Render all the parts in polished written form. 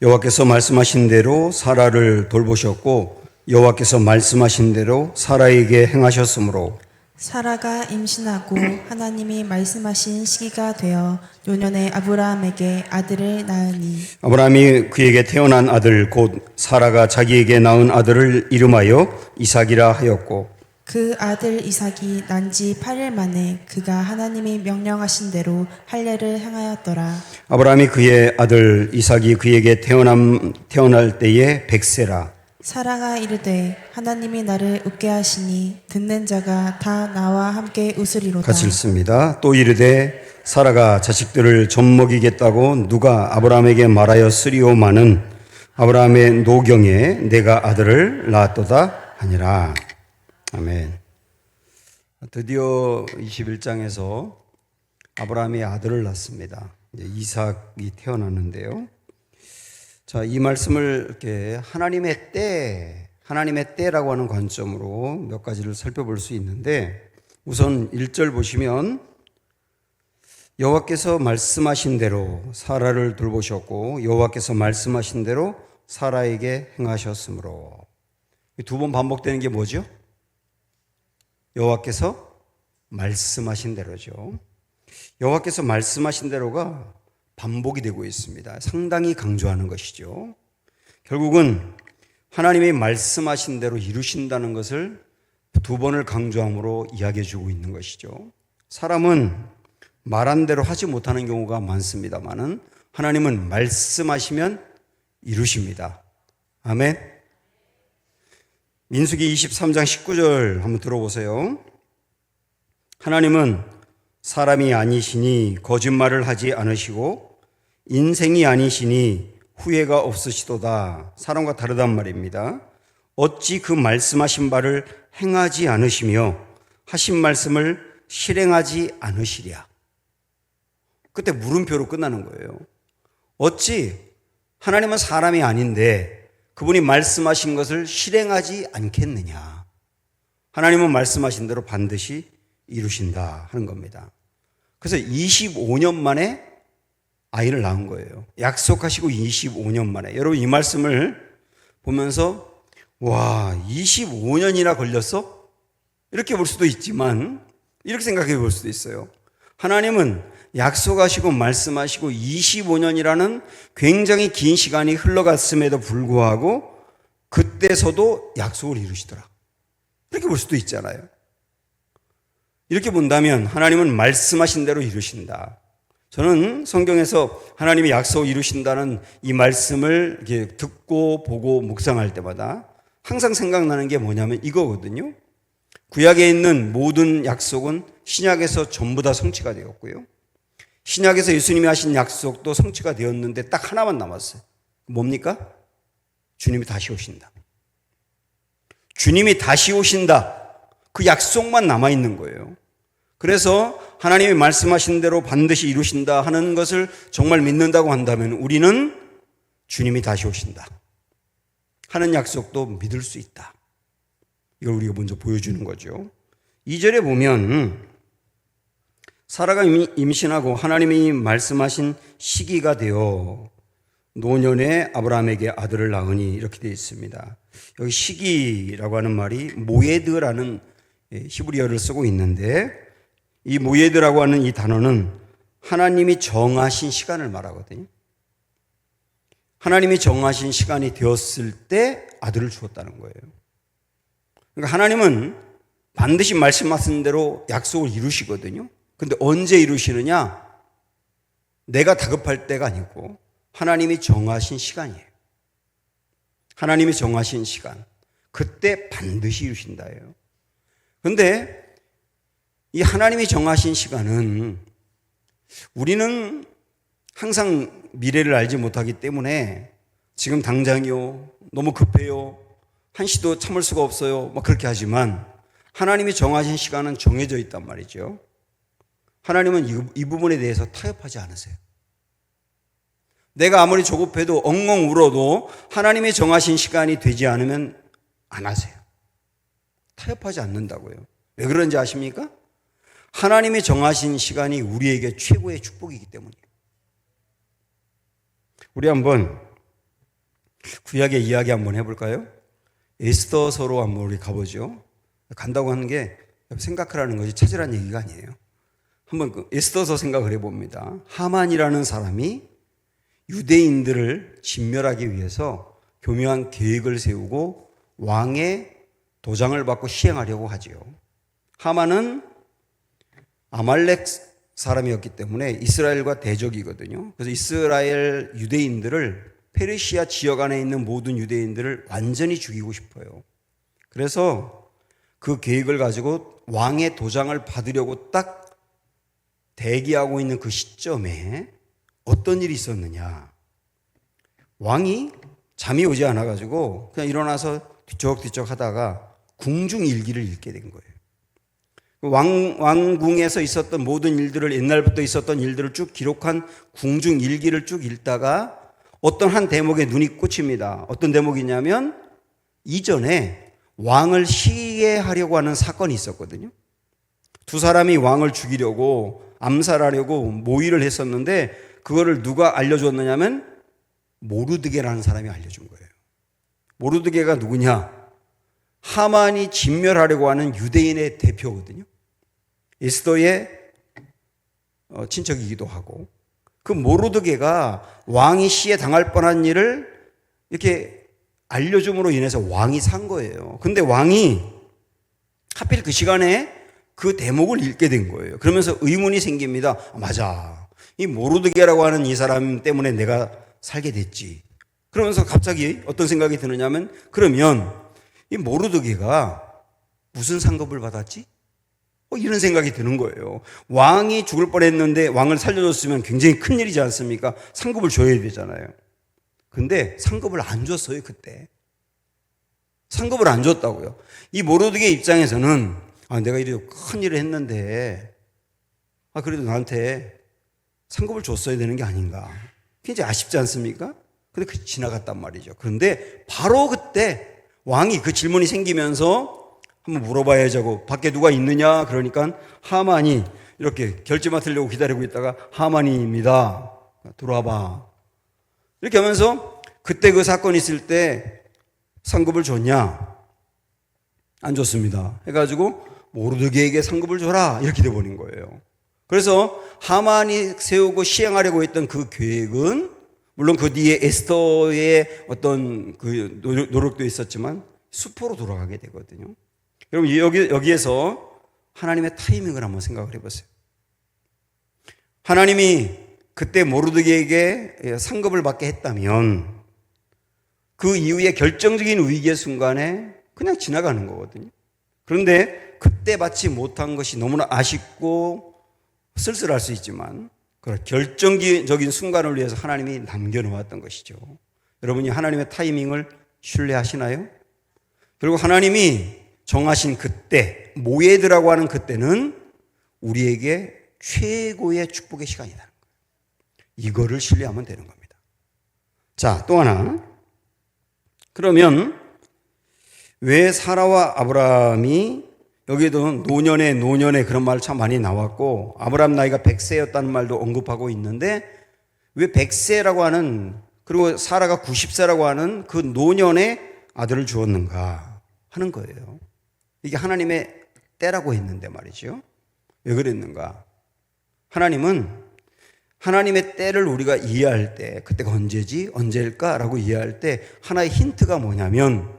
여호와께서 말씀하신 대로 사라를 돌보셨고 여호와께서 말씀하신 대로 사라에게 행하셨으므로 사라가 임신하고 하나님이 말씀하신 시기가 되어 노년의 아브라함에게 아들을 낳으니 아브라함이 그에게 태어난 아들 곧 사라가 자기에게 낳은 아들을 이름하여 이삭이라 하였고 그 아들 이삭이 난 지 8일 만에 그가 하나님이 명령하신 대로 할례를 행하였더라. 아브라함이 그의 아들 이삭이 그에게 태어날 때에 100세라. 사라가 이르되 하나님이 나를 웃게 하시니 듣는 자가 다 나와 함께 웃으리로다. 같이 읽습니다. 또 이르되 사라가 자식들을 젖먹이겠다고 누가 아브라함에게 말하였으리오마는 아브라함의 노경에 내가 아들을 낳았도다 하니라. 아멘. 드디어 21장에서 아브라함이 아들을 낳습니다. 이삭이 태어났는데요. 자, 이 말씀을 이렇게 하나님의 때라고 하는 관점으로 몇 가지를 살펴볼 수 있는데, 우선 1절 보시면 여호와께서 말씀하신 대로 사라를 돌보셨고 여호와께서 말씀하신 대로 사라에게 행하셨으므로. 두 번 반복되는 게 뭐죠? 여호와께서 말씀하신 대로죠. 여호와께서 말씀하신 대로가 반복이 되고 있습니다. 상당히 강조하는 것이죠. 결국은 하나님이 말씀하신 대로 이루신다는 것을 두 번을 강조함으로 이야기해 주고 있는 것이죠. 사람은 말한 대로 하지 못하는 경우가 많습니다만은 하나님은 말씀하시면 이루십니다. 아멘. 민수기 23장 19절 한번 들어보세요. 하나님은 사람이 아니시니 거짓말을 하지 않으시고 인생이 아니시니 후회가 없으시도다. 사람과 다르단 말입니다. 어찌 그 말씀하신 바를 행하지 않으시며 하신 말씀을 실행하지 않으시랴. 그때 물음표로 끝나는 거예요. 어찌 하나님은 사람이 아닌데 그분이 말씀하신 것을 실행하지 않겠느냐. 하나님은 말씀하신 대로 반드시 이루신다 하는 겁니다. 그래서 25년 만에 아이를 낳은 거예요. 약속하시고 25년 만에. 여러분 이 말씀을 보면서 와, 25년이나 걸렸어? 이렇게 볼 수도 있지만 이렇게 생각해 볼 수도 있어요. 하나님은 약속하시고 말씀하시고 25년이라는 굉장히 긴 시간이 흘러갔음에도 불구하고 그때서도 약속을 이루시더라. 이렇게 볼 수도 있잖아요. 이렇게 본다면 하나님은 말씀하신 대로 이루신다. 저는 성경에서 하나님이 약속을 이루신다는 이 말씀을 이렇게 듣고 보고 묵상할 때마다 항상 생각나는 게 뭐냐면 이거거든요. 구약에 있는 모든 약속은 신약에서 전부 다 성취가 되었고요. 신약에서 예수님이 하신 약속도 성취가 되었는데 딱 하나만 남았어요. 뭡니까? 주님이 다시 오신다. 주님이 다시 오신다. 그 약속만 남아있는 거예요. 그래서 하나님이 말씀하신 대로 반드시 이루신다 하는 것을 정말 믿는다고 한다면 우리는 주님이 다시 오신다 하는 약속도 믿을 수 있다. 이걸 우리가 먼저 보여주는 거죠. 2절에 보면 사라가 임신하고 하나님이 말씀하신 시기가 되어 노년에 아브라함에게 아들을 낳으니 이렇게 되어 있습니다. 여기 시기라고 하는 말이 모에드라는 히브리어를 쓰고 있는데 이 모에드라고 하는 이 단어는 하나님이 정하신 시간을 말하거든요. 하나님이 정하신 시간이 되었을 때 아들을 주었다는 거예요. 그러니까 하나님은 반드시 말씀하신 대로 약속을 이루시거든요. 근데 언제 이루시느냐? 내가 다급할 때가 아니고 하나님이 정하신 시간이에요. 하나님이 정하신 시간. 그때 반드시 이루신다예요. 그런데 이 하나님이 정하신 시간은 우리는 항상 미래를 알지 못하기 때문에 지금 당장이요, 너무 급해요, 한시도 참을 수가 없어요, 막 그렇게 하지만 하나님이 정하신 시간은 정해져 있단 말이죠. 하나님은 이 부분에 대해서 타협하지 않으세요. 내가 아무리 조급해도 엉엉 울어도 하나님이 정하신 시간이 되지 않으면 안 하세요. 타협하지 않는다고요. 왜 그런지 아십니까? 하나님이 정하신 시간이 우리에게 최고의 축복이기 때문이에요. 우리 한번 구약의 이야기 한번 해볼까요? 에스더서로 한번 우리 가보죠. 간다고 하는 게 생각하라는 것이 찾으라는 얘기가 아니에요. 한번 그 에스더서 생각을 해봅니다. 하만이라는 사람이 유대인들을 진멸하기 위해서 교묘한 계획을 세우고 왕의 도장을 받고 시행하려고 하지요. 하만은 아말렉 사람이었기 때문에 이스라엘과 대적이거든요. 그래서 이스라엘 유대인들을 페르시아 지역 안에 있는 모든 유대인들을 완전히 죽이고 싶어요. 그래서 그 계획을 가지고 왕의 도장을 받으려고 딱 대기하고 있는 그 시점에 어떤 일이 있었느냐. 왕이 잠이 오지 않아가지고 그냥 일어나서 뒤척뒤척 하다가 궁중일기를 읽게 된 거예요. 왕궁에서 있었던 모든 일들을, 옛날부터 있었던 일들을 쭉 기록한 궁중일기를 쭉 읽다가 어떤 한 대목에 눈이 꽂힙니다. 어떤 대목이냐면 이전에 왕을 시해하려고 하는 사건이 있었거든요. 두 사람이 왕을 죽이려고 암살하려고 모의를 했었는데 그거를 누가 알려줬느냐면 모르드게라는 사람이 알려준 거예요. 모르드게가 누구냐? 하만이 진멸하려고 하는 유대인의 대표거든요. 에스더의 친척이기도 하고, 그 모르드게가 왕이 시해 당할 뻔한 일을 이렇게 알려줌으로 인해서 왕이 산 거예요. 근데 왕이 하필 그 시간에 그 대목을 읽게 된 거예요. 그러면서 의문이 생깁니다. 맞아. 이 모르드게라고 하는 이 사람 때문에 내가 살게 됐지. 그러면서 갑자기 어떤 생각이 드느냐면, 그러면 이 모르드게가 무슨 상급을 받았지? 이런 생각이 드는 거예요. 왕이 죽을 뻔했는데 왕을 살려줬으면 굉장히 큰 일이지 않습니까? 상급을 줘야 되잖아요. 근데 상급을 안 줬어요, 그때. 상급을 안 줬다고요. 이 모르드게 입장에서는 내가 이렇게 큰 일을 했는데 그래도 나한테 상급을 줬어야 되는 게 아닌가. 굉장히 아쉽지 않습니까? 근데 지나갔단 말이죠. 그런데 바로 그때 왕이 그 질문이 생기면서 한번 물어봐야지 하고 밖에 누가 있느냐 그러니까 하만이 이렇게 결제 맡으려고 기다리고 있다가 하만입니다. 들어와봐. 이렇게 하면서 그때 그 사건이 있을 때 상급을 줬냐? 안 줬습니다. 해가지고 모르드게에게 상급을 줘라 이렇게 돼버린 거예요. 그래서 하만이 세우고 시행하려고 했던 그 계획은 물론 그 뒤에 에스더의 어떤 그 노력도 있었지만 수포로 돌아가게 되거든요. 여러분 여기에서 하나님의 타이밍을 한번 생각을 해보세요. 하나님이 그때 모르드게에게 상급을 받게 했다면 그 이후에 결정적인 위기의 순간에 그냥 지나가는 거거든요. 그런데 그때 받지 못한 것이 너무나 아쉽고 쓸쓸할 수 있지만 그런 결정적인 순간을 위해서 하나님이 남겨놓았던 것이죠. 여러분이 하나님의 타이밍을 신뢰하시나요? 그리고 하나님이 정하신 그때, 모에드라고 하는 그때는 우리에게 최고의 축복의 시간이라는 거예요. 이거를 신뢰하면 되는 겁니다. 자, 또 하나. 그러면 왜 사라와 아브라함이, 여기에도 노년에 그런 말 참 많이 나왔고 아브라함 나이가 100세였다는 말도 언급하고 있는데 왜 100세라고 하는, 그리고 사라가 90세라고 하는 그 노년에 아들을 주었는가 하는 거예요. 이게 하나님의 때라고 했는데 말이죠. 왜 그랬는가? 하나님은 하나님의 때를 우리가 이해할 때, 그때가 언제지? 언제일까라고 이해할 때 하나의 힌트가 뭐냐면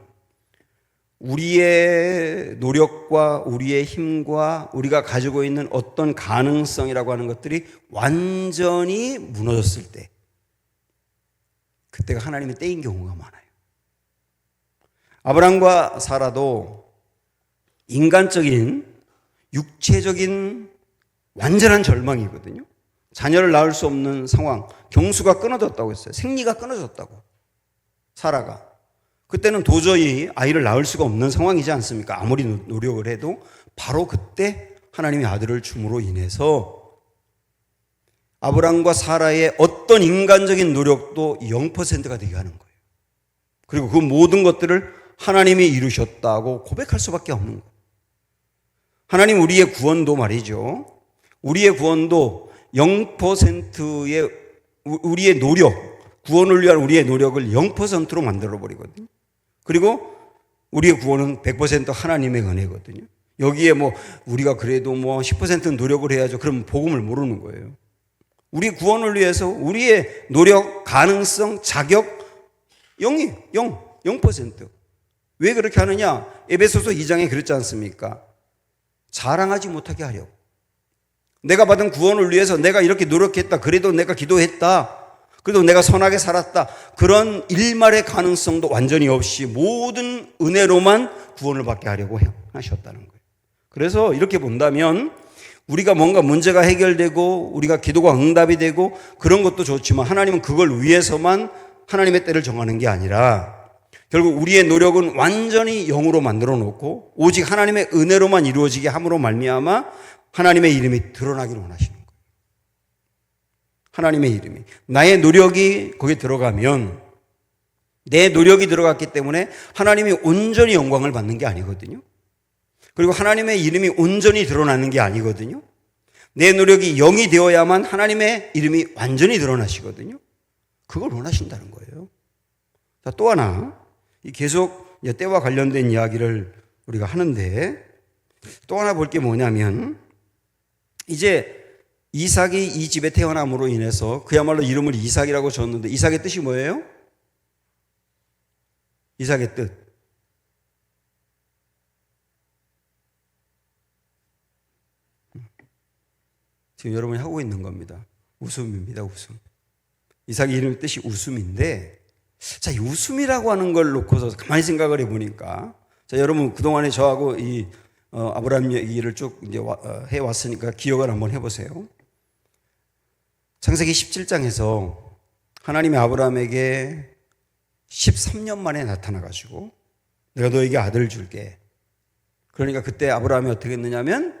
우리의 노력과 우리의 힘과 우리가 가지고 있는 어떤 가능성이라고 하는 것들이 완전히 무너졌을 때, 그때가 하나님의 때인 경우가 많아요. 아브라함과 사라도 인간적인 육체적인 완전한 절망이거든요. 자녀를 낳을 수 없는 상황, 경수가 끊어졌다고 했어요. 생리가 끊어졌다고. 사라가. 그때는 도저히 아이를 낳을 수가 없는 상황이지 않습니까? 아무리 노력을 해도 바로 그때 하나님이 아들을 줌으로 인해서 아브라함과 사라의 어떤 인간적인 노력도 0%가 되게 하는 거예요. 그리고 그 모든 것들을 하나님이 이루셨다고 고백할 수밖에 없는 거예요. 하나님 우리의 구원도 말이죠. 우리의 구원도 0%의 우리의 노력, 구원을 위한 우리의 노력을 0%로 만들어버리거든요. 그리고 우리의 구원은 100% 하나님의 은혜거든요. 여기에 뭐 우리가 그래도 뭐 10% 노력을 해야죠. 그럼 복음을 모르는 거예요. 우리 구원을 위해서 우리의 노력, 가능성, 자격 0%. 왜 그렇게 하느냐? 에베소서 2장에 그랬지 않습니까? 자랑하지 못하게 하려고. 내가 받은 구원을 위해서 내가 이렇게 노력했다. 그래도 내가 기도했다. 그래도 내가 선하게 살았다. 그런 일말의 가능성도 완전히 없이 모든 은혜로만 구원을 받게 하려고 하셨다는 거예요. 그래서 이렇게 본다면 우리가 뭔가 문제가 해결되고 우리가 기도가 응답이 되고 그런 것도 좋지만 하나님은 그걸 위해서만 하나님의 때를 정하는 게 아니라 결국 우리의 노력은 완전히 영으로 만들어 놓고 오직 하나님의 은혜로만 이루어지게 함으로 말미암아 하나님의 이름이 드러나기를 원하시는 거예요. 하나님의 이름이. 나의 노력이 거기에 들어가면 내 노력이 들어갔기 때문에 하나님이 온전히 영광을 받는 게 아니거든요. 그리고 하나님의 이름이 온전히 드러나는 게 아니거든요. 내 노력이 0이 되어야만 하나님의 이름이 완전히 드러나시거든요. 그걸 원하신다는 거예요. 자, 또 하나 계속 때와 관련된 이야기를 우리가 하는데 또 하나 볼 게 뭐냐면 이제 이삭이 이 집에 태어남으로 인해서 그야말로 이름을 이삭이라고 줬는데 이삭의 뜻이 뭐예요? 이삭의 뜻. 지금 여러분이 하고 있는 겁니다. 웃음입니다. 웃음. 이삭의 이름의 뜻이 웃음인데 자, 이 웃음이라고 하는 걸 놓고서 가만히 생각을 해보니까 자, 여러분 그동안에 저하고 이 아브라함 얘기를 쭉 이제 해왔으니까 기억을 한번 해보세요. 창세기 17장에서 하나님이 아브라함에게 13년 만에 나타나가지고 내가 너에게 아들 줄게. 그러니까 그때 아브라함이 어떻게 했느냐면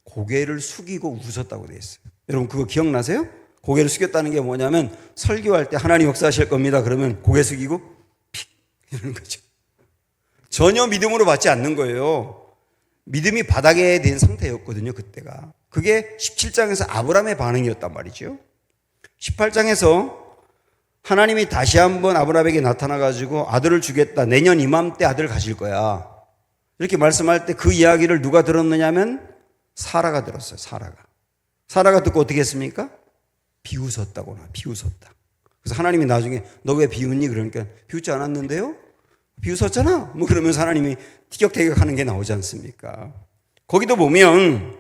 고개를 숙이고 웃었다고 되어 있어요. 여러분 그거 기억나세요? 고개를 숙였다는 게 뭐냐면 설교할 때 하나님 역사하실 겁니다. 그러면 고개 숙이고 픽 이러는 거죠. 전혀 믿음으로 받지 않는 거예요. 믿음이 바닥에 된 상태였거든요. 그때가. 그게 17장에서 아브라함의 반응이었단 말이죠. 18장에서 하나님이 다시 한번 아브라함에게 나타나가지고 아들을 주겠다. 내년 이맘때 아들 가질 거야. 이렇게 말씀할 때 그 이야기를 누가 들었느냐면 사라가 들었어요. 사라가 듣고 어떻게 했습니까? 비웃었다거나 비웃었다. 그래서 하나님이 나중에 너 왜 비웃니? 그러니까 비웃지 않았는데요? 비웃었잖아. 뭐 그러면서 하나님이 티격태격하는 게 나오지 않습니까? 거기도 보면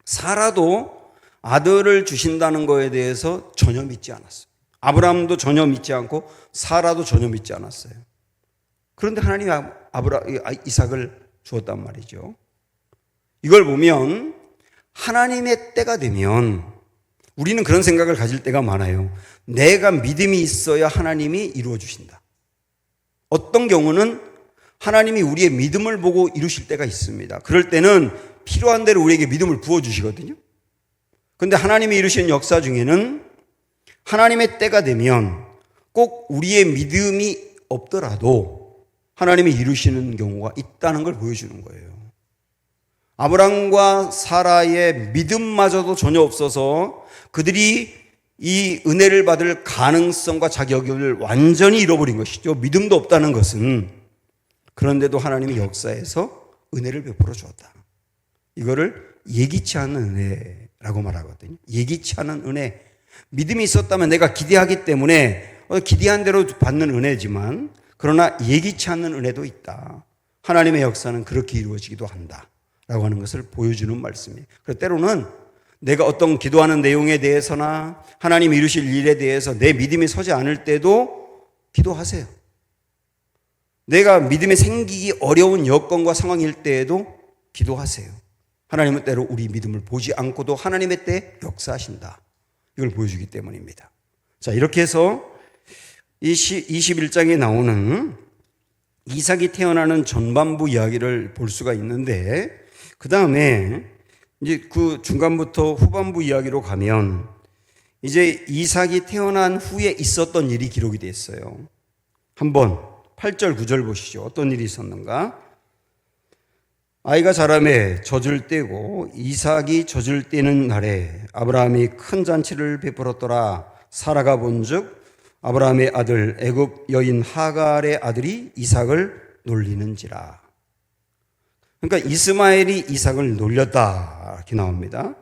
사라도 아들을 주신다는 거에 대해서 전혀 믿지 않았어요. 아브라함도 전혀 믿지 않고 사라도 전혀 믿지 않았어요. 그런데 하나님이 이삭을 주었단 말이죠. 이걸 보면 하나님의 때가 되면 우리는 그런 생각을 가질 때가 많아요. 내가 믿음이 있어야 하나님이 이루어 주신다. 어떤 경우는 하나님이 우리의 믿음을 보고 이루실 때가 있습니다. 그럴 때는 필요한 대로 우리에게 믿음을 부어주시거든요. 그런데 하나님이 이루시는 역사 중에는 하나님의 때가 되면 꼭 우리의 믿음이 없더라도 하나님이 이루시는 경우가 있다는 걸 보여주는 거예요. 아브람과 사라의 믿음마저도 전혀 없어서 그들이 이 은혜를 받을 가능성과 자격을 완전히 잃어버린 것이죠. 믿음도 없다는 것은. 그런데도 하나님이 역사에서 은혜를 베풀어 주었다. 이거를 예기치 않은 은혜라고 말하거든요. 예기치 않은 은혜. 믿음이 있었다면 내가 기대하기 때문에 기대한 대로 받는 은혜지만 그러나 예기치 않는 은혜도 있다. 하나님의 역사는 그렇게 이루어지기도 한다. 라고 하는 것을 보여주는 말씀이에요. 그래서 때로는 내가 어떤 기도하는 내용에 대해서나 하나님 이루실 일에 대해서 내 믿음이 서지 않을 때도 기도하세요. 내가 믿음이 생기기 어려운 여건과 상황일 때에도 기도하세요. 하나님은 때로 우리 믿음을 보지 않고도 하나님의 때에 역사하신다. 이걸 보여주기 때문입니다. 자, 이렇게 해서 21장에 나오는 이삭이 태어나는 전반부 이야기를 볼 수가 있는데 그 다음에 이제 그 중간부터 후반부 이야기로 가면 이제 이삭이 태어난 후에 있었던 일이 기록이 되어 있어요. 한번 8절 9절 보시죠. 어떤 일이 있었는가? 아이가 자라매 젖을 떼고 이삭이 젖을 떼는 날에 아브라함이 큰 잔치를 베풀었더라. 사라가 본즉 아브라함의 아들 애굽 여인 하갈의 아들이 이삭을 놀리는지라. 그러니까 이스마엘이 이삭을 놀렸다 이렇게 나옵니다.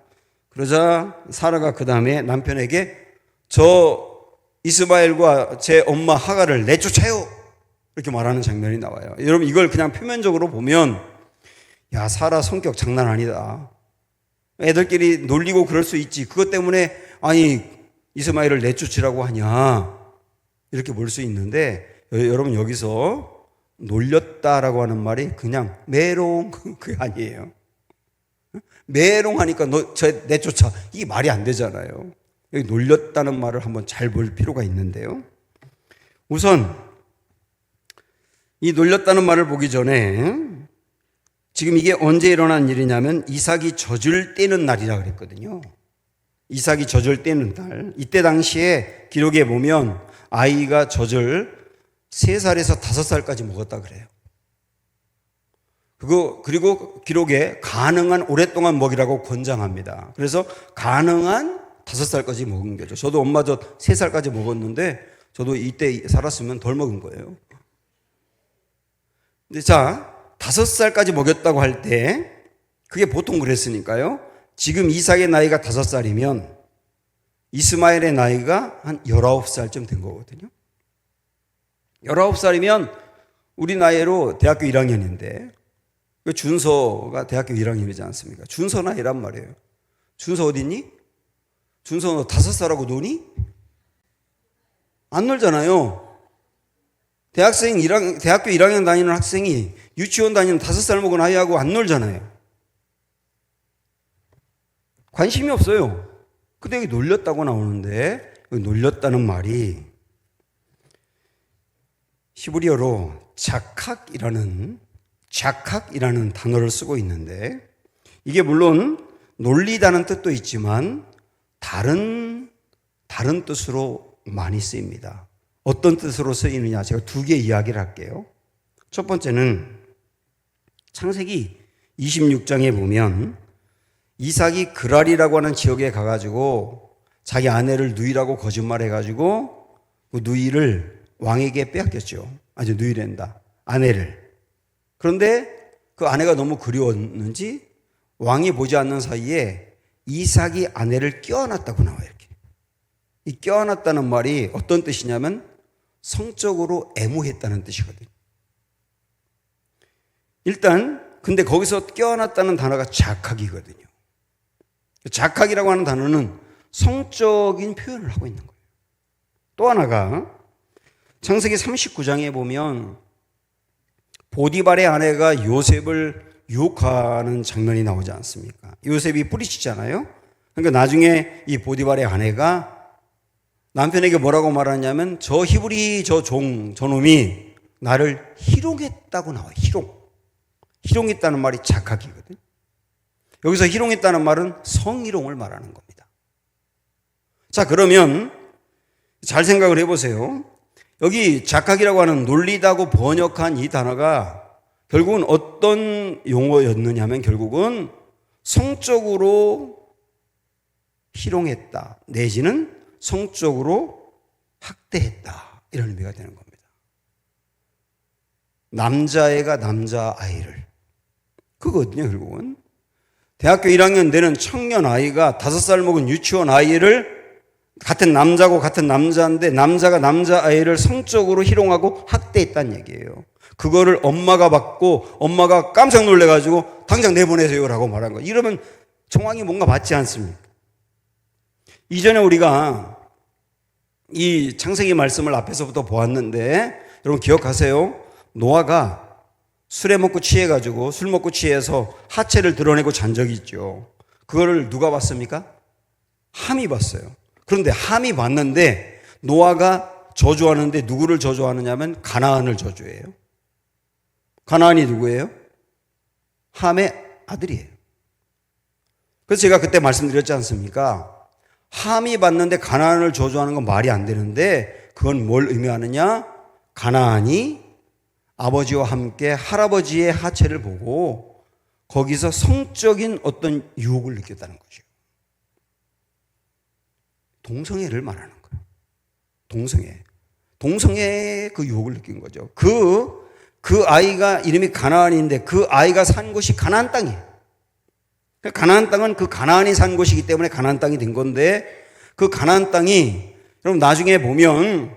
그러자 사라가 그 다음에 남편에게 저 이스마엘과 제 엄마 하갈을 내쫓아요 이렇게 말하는 장면이 나와요. 여러분 이걸 그냥 표면적으로 보면 야 사라 성격 장난 아니다. 애들끼리 놀리고 그럴 수 있지. 그것 때문에 아니 이스마엘을 내쫓으라고 하냐 이렇게 볼 수 있는데 여러분 여기서 놀렸다라고 하는 말이 그냥 메롱 그게 아니에요. 메롱하니까 너 저 내쫓아 이게 말이 안 되잖아요. 여기 놀렸다는 말을 한번 잘 볼 필요가 있는데요. 우선 이 놀렸다는 말을 보기 전에 지금 이게 언제 일어난 일이냐면 이삭이 젖을 떼는 날이라 그랬거든요. 이삭이 젖을 떼는 날. 이때 당시에 기록에 보면 아이가 젖을 3살에서 5살까지 먹었다 그래요. 그리고 기록에 가능한 오랫동안 먹이라고 권장합니다. 그래서 가능한 5살까지 먹은 거죠. 저도 엄마 젖 3살까지 먹었는데 저도 이때 살았으면 덜 먹은 거예요. 근데 자, 5살까지 먹였다고 할 때 그게 보통 그랬으니까요. 지금 이삭의 나이가 5살이면 이스마엘의 나이가 한 19살쯤 된 거거든요. 19살이면 우리 나이로 대학교 1학년인데 준서가 대학교 1학년이지 않습니까? 준서 나이란 말이에요. 준서 어디 있니? 준서 너 5살하고 노니? 안 놀잖아요. 대학교 1학년 다니는 학생이 유치원 다니는 5살 먹은 아이하고 안 놀잖아요. 관심이 없어요. 근데 여기 놀렸다고 나오는데 여기 놀렸다는 말이 히브리어로 작학이라는 단어를 쓰고 있는데 이게 물론 놀리다는 뜻도 있지만 다른 뜻으로 많이 쓰입니다. 어떤 뜻으로 쓰이느냐 제가 2개 이야기를 할게요. 첫 번째는 창세기 26장에 보면 이삭이 그랄이라고 하는 지역에 가가지고 자기 아내를 누이라고 거짓말해가지고 그 누이를 왕에게 빼앗겼죠. 아주 누이랜다. 아내를. 그런데 그 아내가 너무 그리웠는지 왕이 보지 않는 사이에 이삭이 아내를 껴안았다고 나와요. 이렇게. 이 껴안았다는 말이 어떤 뜻이냐면 성적으로 애무했다는 뜻이거든요. 일단 근데 거기서 껴안았다는 단어가 작학이거든요. 작학이라고 하는 단어는 성적인 표현을 하고 있는 거예요. 또 하나가 창세기 39장에 보면 보디발의 아내가 요셉을 유혹하는 장면이 나오지 않습니까? 요셉이 뿌리치잖아요. 그러니까 나중에 이 보디발의 아내가 남편에게 뭐라고 말하냐면 저 히브리 저놈이 나를 희롱했다고 나와요. 희롱했다는 말이 작학이거든요. 여기서 희롱했다는 말은 성희롱을 말하는 겁니다. 자, 그러면 잘 생각을 해보세요. 여기 작학이라고 하는 놀리다고 번역한 이 단어가 결국은 어떤 용어였느냐 하면 결국은 성적으로 희롱했다 내지는 성적으로 학대했다 이런 의미가 되는 겁니다. 남자애가 남자아이를 그거거든요. 결국은 대학교 1학년 되는 청년 아이가 5살 먹은 유치원 아이를 같은 남자고 같은 남자인데 남자가 남자아이를 성적으로 희롱하고 학대했다는 얘기예요. 그거를 엄마가 받고 엄마가 깜짝 놀래가지고 당장 내보내세요라고 말한 거예요. 이러면 정황이 뭔가 맞지 않습니까? 이전에 우리가 이 창세기 말씀을 앞에서부터 보았는데 여러분 기억하세요? 노아가 술 먹고 취해서 하체를 드러내고 잔 적이 있죠. 그거를 누가 봤습니까? 함이 봤어요. 그런데 함이 봤는데 노아가 저주하는데 누구를 저주하느냐면 가나안을 저주해요. 가나안이 누구예요? 함의 아들이에요. 그래서 제가 그때 말씀드렸지 않습니까? 함이 봤는데 가나안을 저주하는 건 말이 안 되는데 그건 뭘 의미하느냐? 가나안이 아버지와 함께 할아버지의 하체를 보고 거기서 성적인 어떤 유혹을 느꼈다는 거죠. 동성애를 말하는 거예요. 동성애. 동성애의 그 유혹을 느낀 거죠. 그 아이가 이름이 가나안인데 그 아이가 산 곳이 가나안 땅이에요. 가나안 땅은 그 가나안이 산 곳이기 때문에 가나안 땅이 된 건데 그 가나안 땅이 여러분 나중에 보면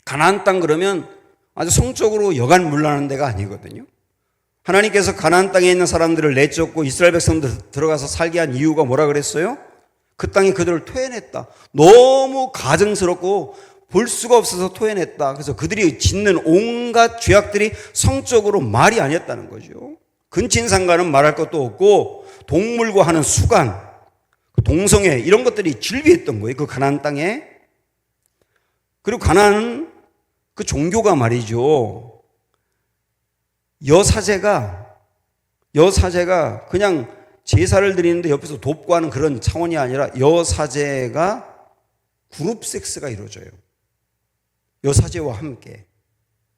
가나안 땅 그러면 아주 성적으로 여간물란한 데가 아니거든요. 하나님께서 가나안 땅에 있는 사람들을 내쫓고 이스라엘 백성들 들어가서 살게 한 이유가 뭐라 그랬어요? 그 땅이 그들을 토해냈다. 너무 가증스럽고 볼 수가 없어서 토해냈다. 그래서 그들이 짓는 온갖 죄악들이 성적으로 말이 아니었다는 거죠. 근친상간은 말할 것도 없고 동물과 하는 수간, 동성애 이런 것들이 즐비했던 거예요. 그 가나안 땅에. 그리고 가나안은 그 종교가 말이죠. 여사제가 그냥 제사를 드리는데 옆에서 돕고 하는 그런 차원이 아니라 여사제가 그룹 섹스가 이루어져요. 여사제와 함께.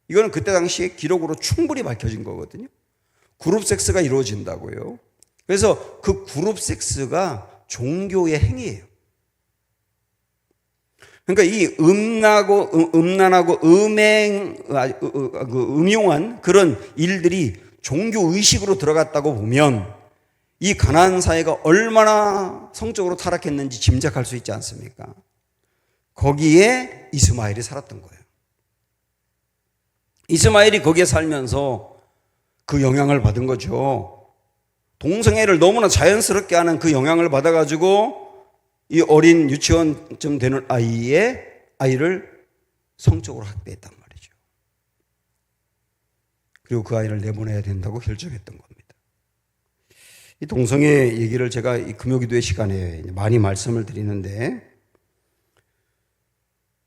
이거는 그때 당시에 기록으로 충분히 밝혀진 거거든요. 그룹 섹스가 이루어진다고요. 그래서 그 그룹 섹스가 종교의 행위예요. 그러니까 이 음란하고 음용한 그런 일들이 종교 의식으로 들어갔다고 보면 이 가나안 사회가 얼마나 성적으로 타락했는지 짐작할 수 있지 않습니까? 거기에 이스마엘이 살았던 거예요. 이스마엘이 거기에 살면서 그 영향을 받은 거죠. 동성애를 너무나 자연스럽게 하는 그 영향을 받아가지고 이 어린 유치원쯤 되는 아이를 성적으로 학대했단 말이죠. 그리고 그 아이를 내보내야 된다고 결정했던 겁니다. 이 동성애 얘기를 제가 이 금요기도회 시간에 많이 말씀을 드리는데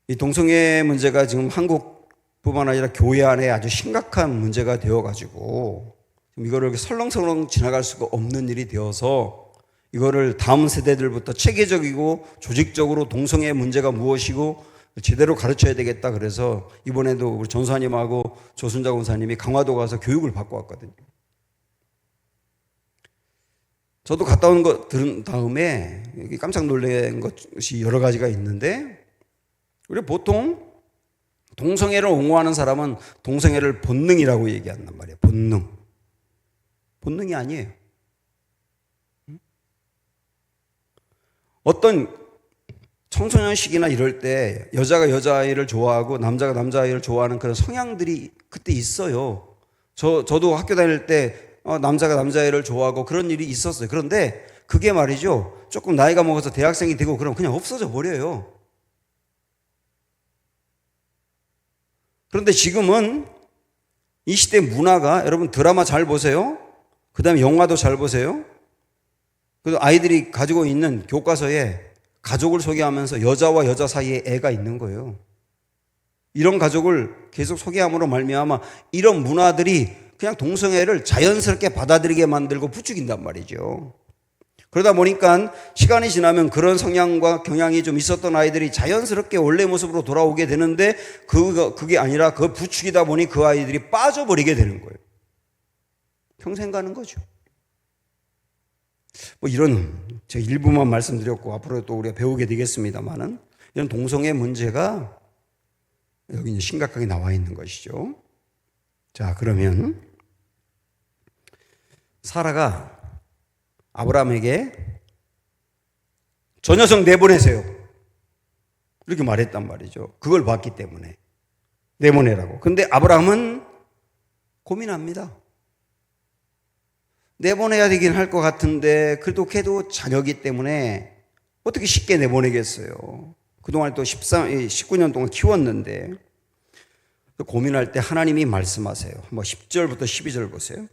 이 동성애 문제가 지금 한국뿐만 아니라 교회 안에 아주 심각한 문제가 되어가지고 이거를 이렇게 설렁설렁 지나갈 수가 없는 일이 되어서 이거를 다음 세대들부터 체계적이고 조직적으로 동성애 문제가 무엇이고 제대로 가르쳐야 되겠다. 그래서 이번에도 우리 전사님하고 조순자 권사님이 강화도 가서 교육을 받고 왔거든요. 저도 갔다 온 거 들은 다음에 깜짝 놀란 것이 여러 가지가 있는데 우리 보통 동성애를 옹호하는 사람은 동성애를 본능이라고 얘기한단 말이에요. 본능이 아니에요. 어떤 청소년 시기나 이럴 때 여자가 여자아이를 좋아하고 남자가 남자아이를 좋아하는 그런 성향들이 그때 있어요. 저도 학교 다닐 때 남자가 남자아이를 좋아하고 그런 일이 있었어요. 그런데 그게 말이죠. 조금 나이가 먹어서 대학생이 되고 그러면 그냥 없어져 버려요. 그런데 지금은 이 시대 문화가 여러분 드라마 잘 보세요. 그 다음에 영화도 잘 보세요. 그래서 아이들이 가지고 있는 교과서에 가족을 소개하면서 여자와 여자 사이에 애가 있는 거예요. 이런 가족을 계속 소개함으로 말미암아 이런 문화들이 그냥 동성애를 자연스럽게 받아들이게 만들고 부추긴단 말이죠. 그러다 보니까 시간이 지나면 그런 성향과 경향이 좀 있었던 아이들이 자연스럽게 원래 모습으로 돌아오게 되는데 그게 아니라 그 부추기다 보니 그 아이들이 빠져버리게 되는 거예요. 평생 가는 거죠. 뭐 이런 제가 일부만 말씀드렸고 앞으로 또 우리가 배우게 되겠습니다만은 이런 동성애 문제가 여기 이제 심각하게 나와 있는 것이죠. 자, 그러면 사라가 아브라함에게 저 녀석 내보내세요. 이렇게 말했단 말이죠. 그걸 봤기 때문에 내보내라고. 근데 아브라함은 고민합니다. 내보내야 되긴 할 것 같은데 그래도 걔도 자녀이기 때문에 어떻게 쉽게 내보내겠어요. 그동안 또 19년 동안 키웠는데 고민할 때 하나님이 말씀하세요. 한번 10절부터 12절 보세요.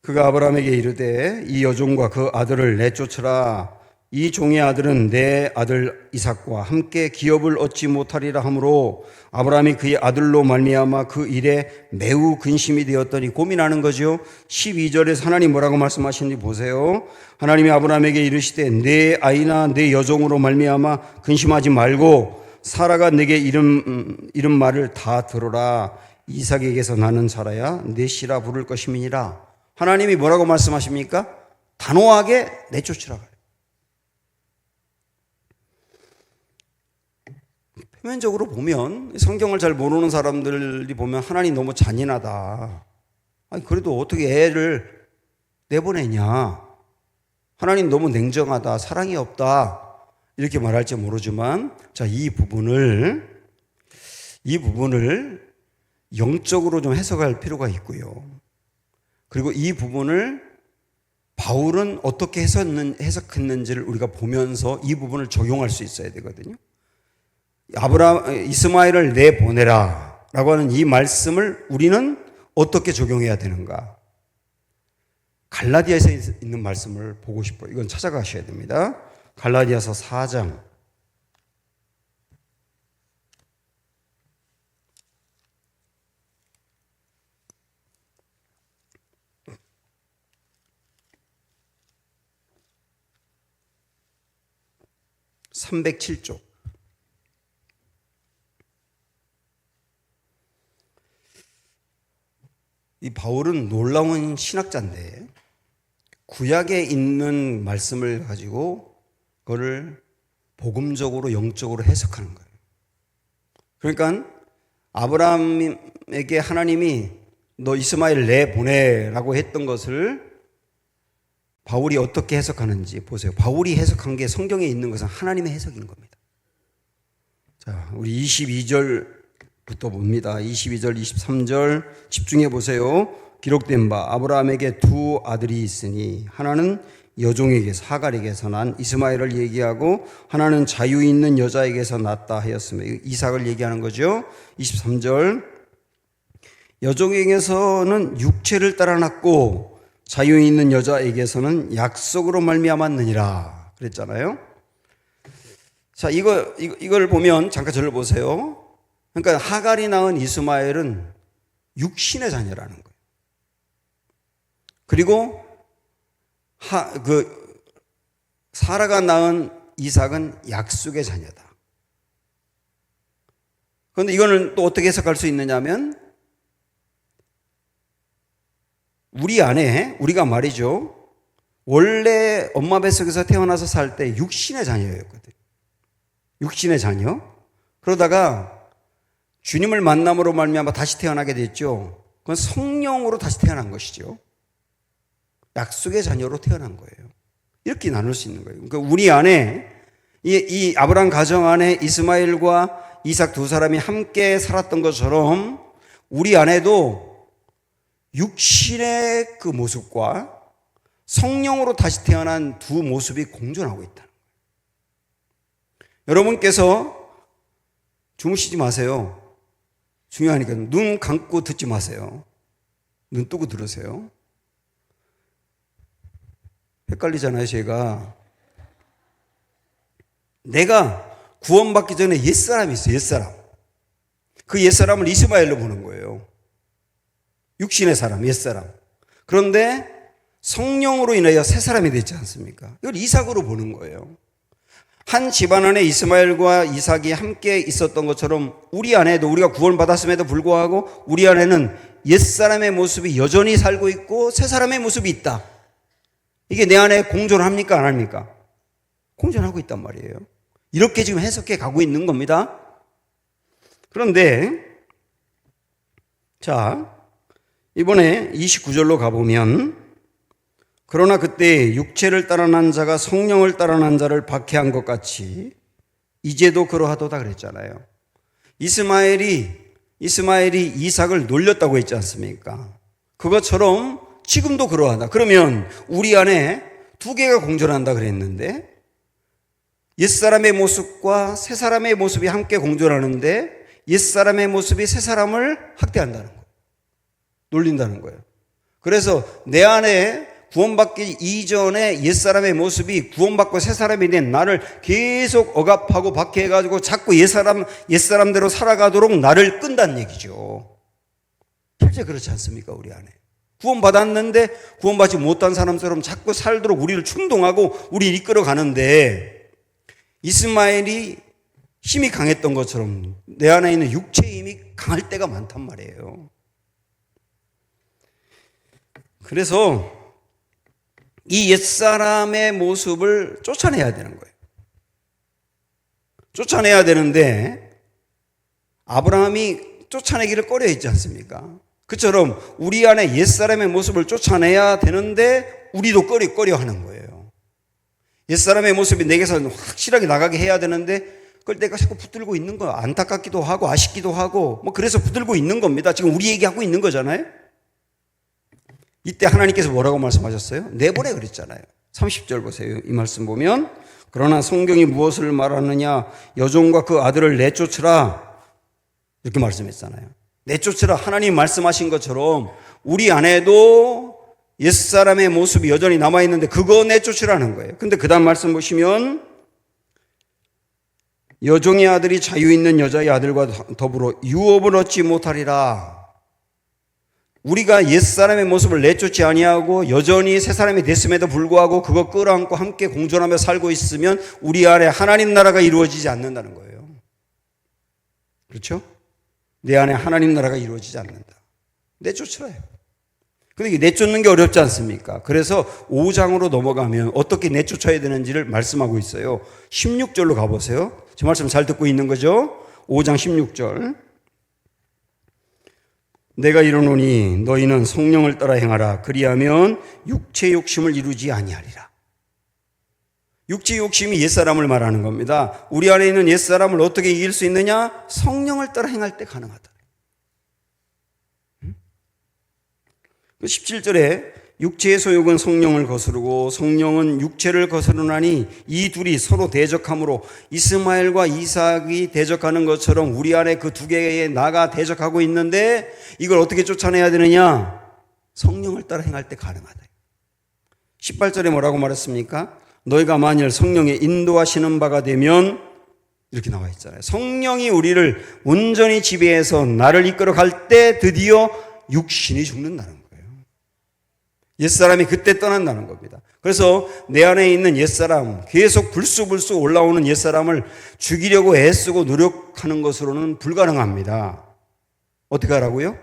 그가 아브라함에게 이르되 이 여종과 그 아들을 내쫓으라. 이 종의 아들은 내 아들 이삭과 함께 기업을 얻지 못하리라 하므로 아브라함이 그의 아들로 말미암아 그 일에 매우 근심이 되었더니 고민하는 거죠. 12절에서 하나님 뭐라고 말씀하시는지 보세요. 하나님이 아브라함에게 이르시되 내 아이나 내 여종으로 말미암아 근심하지 말고 사라가 내게 이런 말을 다 들어라. 이삭에게서 나는 살아야 내 씨라 부를 것임이니라. 하나님이 뭐라고 말씀하십니까? 단호하게 내쫓으라. 표면적으로 보면 성경을 잘 모르는 사람들이 보면 하나님 너무 잔인하다. 아니 그래도 어떻게 애를 내보내냐. 하나님 너무 냉정하다. 사랑이 없다. 이렇게 말할지 모르지만 자, 이 부분을 영적으로 좀 해석할 필요가 있고요. 그리고 이 부분을 바울은 어떻게 해석했는지를 우리가 보면서 이 부분을 적용할 수 있어야 되거든요. 이스마엘을 내보내라 라고 하는 이 말씀을 우리는 어떻게 적용해야 되는가? 갈라디아에서 있는 말씀을 보고 싶어요. 이건 찾아가셔야 됩니다. 갈라디아서 4장 307쪽. 이 바울은 놀라운 신학자인데 구약에 있는 말씀을 가지고 그거를 복음적으로 영적으로 해석하는 거예요. 그러니까 아브라함에게 하나님이 너 이스마엘 내보내라고 했던 것을 바울이 어떻게 해석하는지 보세요. 바울이 해석한 게 성경에 있는 것은 하나님의 해석인 겁니다. 자, 우리 22절부터 봅니다. 22절, 23절 집중해 보세요. 기록된 바 아브라함에게 두 아들이 있으니 하나는 여종에게서 하갈에게서 난 이스마엘을 얘기하고 하나는 자유 있는 여자에게서 났다 하였으며 이삭을 얘기하는 거죠. 23절 여종에게서는 육체를 따라 났고 자유 있는 여자에게서는 약속으로 말미암았느니라 그랬잖아요. 자, 이걸 보면 잠깐 저를 보세요. 그러니까 하갈이 낳은 이스마엘은 육신의 자녀라는 거예요. 그리고 사라가 낳은 이삭은 약속의 자녀다. 그런데 이거는 또 어떻게 해석할 수 있느냐면 우리가 말이죠. 원래 엄마 뱃속에서 태어나서 살 때 육신의 자녀였거든요. 육신의 자녀. 그러다가 주님을 만남으로 말미암아 다시 태어나게 됐죠. 그건 성령으로 다시 태어난 것이죠. 약속의 자녀로 태어난 거예요. 이렇게 나눌 수 있는 거예요. 그러니까 우리 안에 이 아브라함 가정 안에 이스마엘과 이삭 두 사람이 함께 살았던 것처럼 우리 안에도 육신의 그 모습과 성령으로 다시 태어난 두 모습이 공존하고 있다는 거예요. 여러분께서 주무시지 마세요. 중요하니까 눈 감고 듣지 마세요. 눈 뜨고 들으세요. 헷갈리잖아요, 제가. 내가 구원받기 전에 옛사람이 있어요, 옛사람. 그 옛사람을 이스마엘로 보는 거예요. 육신의 사람, 옛사람. 그런데 성령으로 인하여 새 사람이 됐지 않습니까? 이걸 이삭으로 보는 거예요. 한 집안 안에 이스마엘과 이삭이 함께 있었던 것처럼 우리 안에도 우리가 구원받았음에도 불구하고 우리 안에는 옛사람의 모습이 여전히 살고 있고 새 사람의 모습이 있다. 이게 내 안에 공존합니까? 안 합니까? 공존하고 있단 말이에요. 이렇게 지금 해석해 가고 있는 겁니다. 그런데 자, 이번에 29절로 가보면 그러나 그때 육체를 따라 난 자가 성령을 따라 난 자를 박해한 것 같이 이제도 그러하도다 그랬잖아요. 이스마엘이 이삭을 놀렸다고 했지 않습니까? 그것처럼 지금도 그러하다. 그러면 우리 안에 두 개가 공존한다 그랬는데 옛사람의 모습과 새사람의 모습이 함께 공존하는데 옛사람의 모습이 새사람을 학대한다는 거예요. 놀린다는 거예요. 그래서 내 안에 구원받기 이전에 옛사람의 모습이 구원받고 새사람이 된 나를 계속 억압하고 박해해가지고 자꾸 옛사람대로 살아가도록 나를 끈다는 얘기죠. 실제 그렇지 않습니까? 우리 안에. 구원받았는데 구원받지 못한 사람처럼 자꾸 살도록 우리를 충동하고 우리를 이끌어가는데 이스마엘이 힘이 강했던 것처럼 내 안에 있는 육체의 힘이 강할 때가 많단 말이에요. 그래서 이 옛사람의 모습을 쫓아내야 되는 거예요. 쫓아내야 되는데 아브라함이 쫓아내기를 꺼려 했지 않습니까? 그처럼 우리 안에 옛사람의 모습을 쫓아내야 되는데 우리도 꺼려 하는 거예요. 옛사람의 모습이 내게서 확실하게 나가게 해야 되는데 그걸 내가 자꾸 붙들고 있는 거, 안타깝기도 하고 아쉽기도 하고 뭐 그래서 붙들고 있는 겁니다. 지금 우리 얘기하고 있는 거잖아요. 이때 하나님께서 뭐라고 말씀하셨어요? 내보내 그랬잖아요. 30절 보세요. 이 말씀 보면 그러나 성경이 무엇을 말하느냐, 여종과 그 아들을 내쫓으라 이렇게 말씀했잖아요. 내쫓으라. 하나님 말씀하신 것처럼 우리 안에도 옛사람의 모습이 여전히 남아있는데 그거 내쫓으라는 거예요. 근데 그 다음 말씀 보시면 여종의 아들이 자유 있는 여자의 아들과 더불어 유업을 얻지 못하리라. 우리가 옛사람의 모습을 내쫓지 아니하고 여전히 새 사람이 됐음에도 불구하고 그거 끌어안고 함께 공존하며 살고 있으면 우리 안에 하나님 나라가 이루어지지 않는다는 거예요. 그렇죠? 내 안에 하나님 나라가 이루어지지 않는다. 내쫓으라요. 근데 이게 내쫓는 게 어렵지 않습니까? 그래서 5장으로 넘어가면 어떻게 내쫓아야 되는지를 말씀하고 있어요. 16절로 가보세요. 제 말씀 잘 듣고 있는 거죠? 5장 16절. 내가 이르노니 너희는 성령을 따라 행하라. 그리하면 육체 욕심을 이루지 아니하리라. 육체 욕심이 옛사람을 말하는 겁니다. 우리 안에 있는 옛사람을 어떻게 이길 수 있느냐? 성령을 따라 행할 때 가능하다. 17절에 육체의 소욕은 성령을 거스르고 성령은 육체를 거스르나니 이 둘이 서로 대적함으로 이스마엘과 이삭이 대적하는 것처럼 우리 안에 그 두 개의 나가 대적하고 있는데 이걸 어떻게 쫓아내야 되느냐? 성령을 따라 행할 때 가능하다. 18절에 뭐라고 말했습니까? 너희가 만일 성령의 인도하시는 바가 되면 이렇게 나와 있잖아요. 성령이 우리를 온전히 지배해서 나를 이끌어 갈 때 드디어 육신이 죽는다는 거예요. 옛사람이 그때 떠난다는 겁니다. 그래서 내 안에 있는 옛사람, 계속 불쑥불쑥 올라오는 옛사람을 죽이려고 애쓰고 노력하는 것으로는 불가능합니다. 어떻게 하라고요?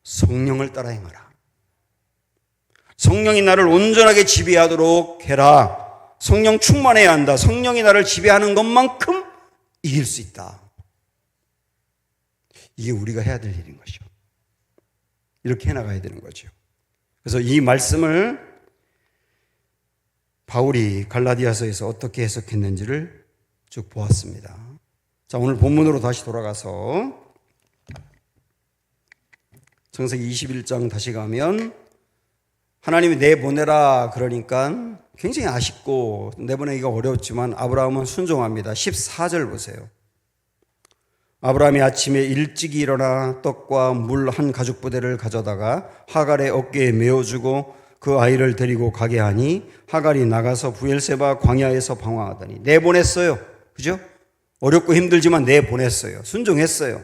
성령을 따라 행하라. 성령이 나를 온전하게 지배하도록 해라. 성령 충만해야 한다. 성령이 나를 지배하는 것만큼 이길 수 있다. 이게 우리가 해야 될 일인 것이죠. 이렇게 해나가야 되는 거죠. 그래서 이 말씀을 바울이 갈라디아서에서 어떻게 해석했는지를 쭉 보았습니다. 자, 오늘 본문으로 다시 돌아가서 창세기 21장 다시 가면 하나님이 내보내라 그러니까 굉장히 아쉽고 내보내기가 어려웠지만 아브라함은 순종합니다. 14절 보세요. 아브라함이 아침에 일찍이 일어나 떡과 물 한 가죽 부대를 가져다가 하갈의 어깨에 메어주고 그 아이를 데리고 가게 하니 하갈이 나가서 부엘세바 광야에서 방황하더니 내보냈어요. 그죠? 어렵고 힘들지만 내보냈어요. 순종했어요.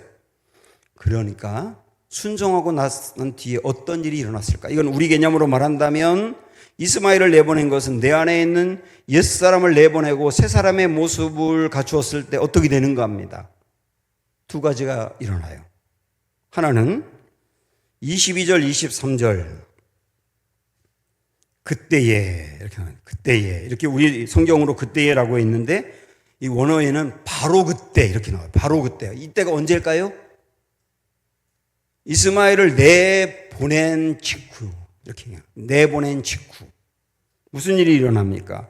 그러니까 순종하고 난 뒤에 어떤 일이 일어났을까? 이건 우리 개념으로 말한다면 이스마엘을 내보낸 것은 내 안에 있는 옛사람을 내보내고 새 사람의 모습을 갖추었을 때 어떻게 되는가 합니다. 두 가지가 일어나요. 하나는 22절, 23절 그때에 이렇게 우리 성경으로 그때에라고 했는데 이 원어에는 바로 그때 이렇게 나와요. 바로 그때. 이때가 언제일까요? 이스마엘을 내보낸 직후 이렇게 내보낸 직후 무슨 일이 일어납니까?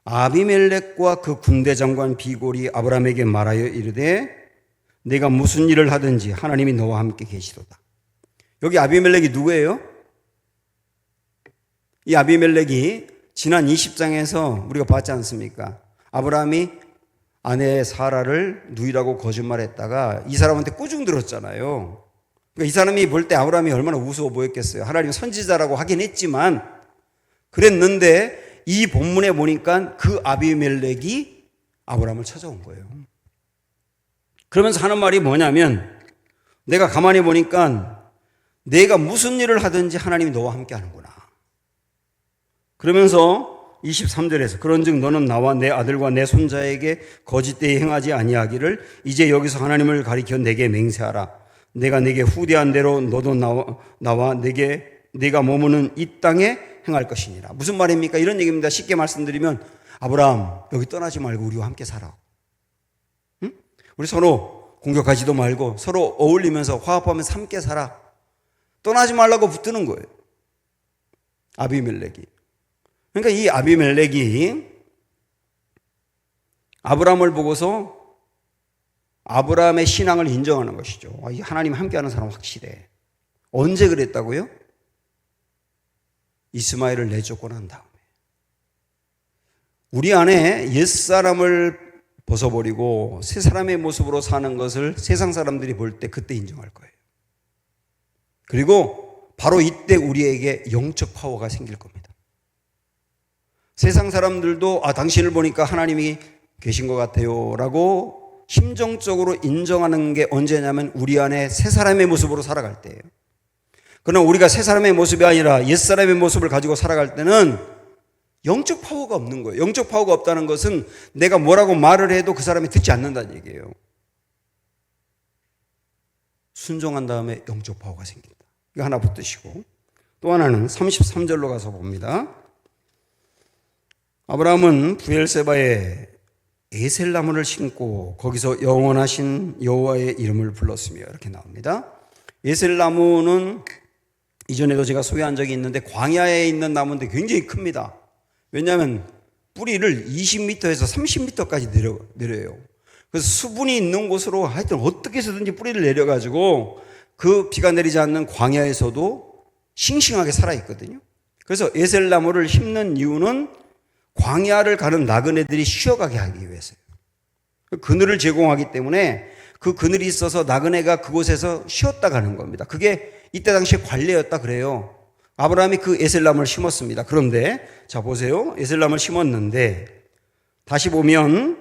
아비멜렉과 그 군대 장관 비골이 아브라함에게 말하여 이르되 내가 무슨 일을 하든지 하나님이 너와 함께 계시도다. 여기 아비멜렉이 누구예요? 이 아비멜렉이 지난 20장에서 우리가 봤지 않습니까? 아브라함이 아내 사라를 누이라고 거짓말했다가 이 사람한테 꾸중 들었잖아요. 그러니까 이 사람이 볼 때 아브라함이 얼마나 우스워 보였겠어요. 하나님 선지자라고 하긴 했지만 그랬는데 이 본문에 보니까 그 아비멜렉이 아브라함을 찾아온 거예요. 그러면서 하는 말이 뭐냐면 내가 가만히 보니까 내가 무슨 일을 하든지 하나님이 너와 함께 하는구나. 그러면서 23절에서 그런즉 너는 나와 내 아들과 내 손자에게 거짓되이 행하지 아니하기를 이제 여기서 하나님을 가리켜 내게 맹세하라. 내가 내게 후대한 대로 너도 나와 네가 머무는 이 땅에 행할 것이니라. 무슨 말입니까? 이런 얘기입니다. 쉽게 말씀드리면 아브라함 여기 떠나지 말고 우리와 함께 살아. 응? 우리 서로 공격하지도 말고 서로 어울리면서 화합하면서 함께 살아. 떠나지 말라고 붙드는 거예요. 아비멜렉이. 그러니까 이 아비멜렉이 아브라함을 보고서 아브라함의 신앙을 인정하는 것이죠. 이 하나님 함께하는 사람 확실해. 언제 그랬다고요? 이스마엘을 내쫓고 난 다음에. 우리 안에 옛사람을 벗어버리고 새 사람의 모습으로 사는 것을 세상 사람들이 볼 때 그때 인정할 거예요. 그리고 바로 이때 우리에게 영적 파워가 생길 겁니다. 세상 사람들도 당신을 보니까 하나님이 계신 것 같아요 라고 심정적으로 인정하는 게 언제냐면 우리 안에 새 사람의 모습으로 살아갈 때예요. 그러나 우리가 새 사람의 모습이 아니라 옛 사람의 모습을 가지고 살아갈 때는 영적 파워가 없는 거예요. 영적 파워가 없다는 것은 내가 뭐라고 말을 해도 그 사람이 듣지 않는다는 얘기예요. 순종한 다음에 영적 파워가 생긴다. 이거 하나 붙드시고, 또 하나는 33절로 가서 봅니다. 아브라함은 브엘세바에 에셀나무를 심고 거기서 영원하신 여호와의 이름을 불렀으며, 이렇게 나옵니다. 에셀나무는 이전에도 제가 소개한 적이 있는데 광야에 있는 나무인데 굉장히 큽니다. 왜냐하면 뿌리를 20m에서 30m까지 내려요. 그래서 수분이 있는 곳으로 하여튼 어떻게 해서든지 뿌리를 내려가지고 그 비가 내리지 않는 광야에서도 싱싱하게 살아있거든요. 그래서 에셀나무를 심는 이유는 광야를 가는 나그네들이 쉬어가게 하기 위해서요. 그늘을 제공하기 때문에 그 그늘이 있어서 나그네가 그곳에서 쉬었다 가는 겁니다. 그게 이때 당시에 관례였다 그래요. 아브라함이 그 에셀나무를 심었습니다. 그런데 자 보세요. 에셀나무를 심었는데 다시 보면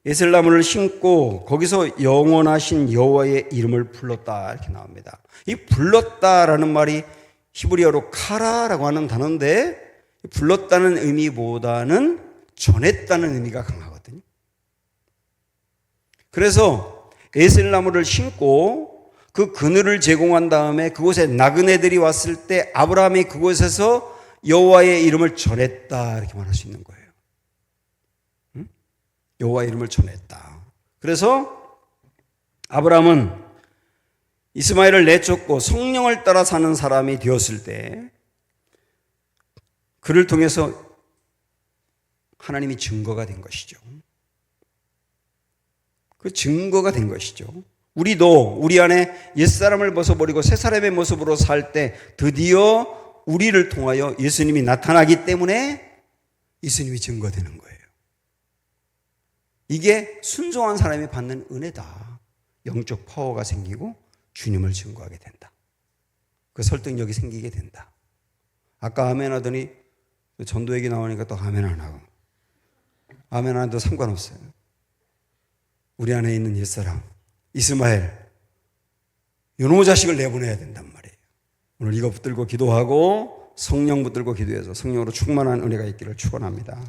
에셀나무를 심고 거기서 영원하신 여호와의 이름을 불렀다, 이렇게 나옵니다. 이 불렀다라는 말이 히브리어로 카라라고 하는 단어인데 불렀다는 의미보다는 전했다는 의미가 강하거든요. 그래서 에셀나무를 심고 그 그늘을 제공한 다음에 그곳에 나그네들이 왔을 때 아브라함이 그곳에서 여호와의 이름을 전했다, 이렇게 말할 수 있는 거예요. 여호와의 이름을 전했다. 그래서 아브라함은 이스마엘을 내쫓고 성령을 따라 사는 사람이 되었을 때 그를 통해서 하나님이 증거가 된 것이죠. 그 증거가 된 것이죠. 우리도 우리 안에 옛사람을 벗어버리고 새 사람의 모습으로 살 때 드디어 우리를 통하여 예수님이 나타나기 때문에 예수님이 증거되는 거예요. 이게 순종한 사람이 받는 은혜다. 영적 파워가 생기고 주님을 증거하게 된다. 그 설득력이 생기게 된다. 아까 아멘 하더니 전도 얘기 나오니까 또 아멘 안 하고, 아멘 안 해도 상관없어요. 우리 안에 있는 옛사람 이스마엘, 요놈의 자식을 내보내야 된단 말이에요. 오늘 이거 붙들고 기도하고 성령 붙들고 기도해서 성령으로 충만한 은혜가 있기를 축원합니다.